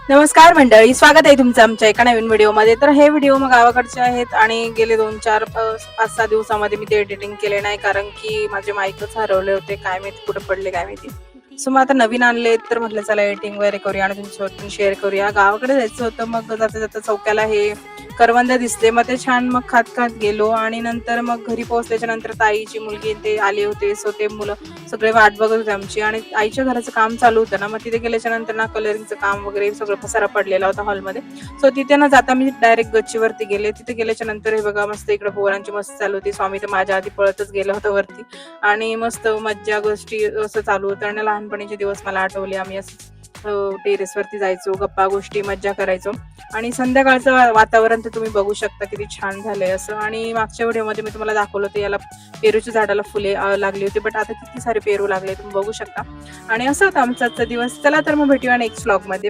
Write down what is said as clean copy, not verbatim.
नमस्कार मंडळी, स्वागत आहे तुमचं आमच्या एका नवीन व्हिडिओमध्ये. तर हे व्हिडिओ मग गावाकडचे आहेत आणि गेले 2-4-5-6 दिवसामध्ये मी ते एडिटिंग केले नाही, कारण की माझे माईकच हरवले होते. काय माहिती कुठे पडले काय माहिती. सो मग आता नवीन आणले तर म्हटलं चला एडिटिंग वगैरे करूया आणि तुमच्यासोबत पण शेअर करूया. गावाकडे जायचं होतं, मग जाता जाता चौक्याला हे करवंद दिसले, मग ते छान मग खात खात गेलो आणि नंतर मग घरी पोहोचल्याच्या नंतर ताईची मुलगी ते आले होते. सो ते मुलं सगळे वाट बघत होते आमची आणि आईच्या घराचं काम चालू होतं ना, मग तिथे गेल्याच्या नंतर ना कलरिंगचं काम वगैरे सगळं पसारा पडलेला होता हॉलमध्ये. सो तिथे न जाता मी डायरेक्ट गच्चीवरती गेले. तिथे गेल्याच्या नंतर हे बघा मस्त इकडे पोरांची मस्त चालू होती. स्वामी तर माझ्या आधी पळतच गेला होता वरती आणि मस्त मज्जा गोष्टी असं चालू होतं आणि लहानपणीचे दिवस मला आठवले. आम्ही असं टेरेसवरती जायचो, गप्पा गोष्टी मज्जा करायचो आणि संध्याकाळचं वातावरण तर तुम्ही बघू शकता किती छान झालंय असं. आणि मागच्या व्हिडिओमध्ये मी तुम्हाला दाखवलं होतं, याला पेरूच्या झाडाला फुले लागली होती, बट आता किती सारे पेरू लागले तुम्ही बघू शकता. आणि असं होतं आमचा आजचा दिवस. चला तर मग भेटूया नेक्स्ट व्लॉगमध्ये.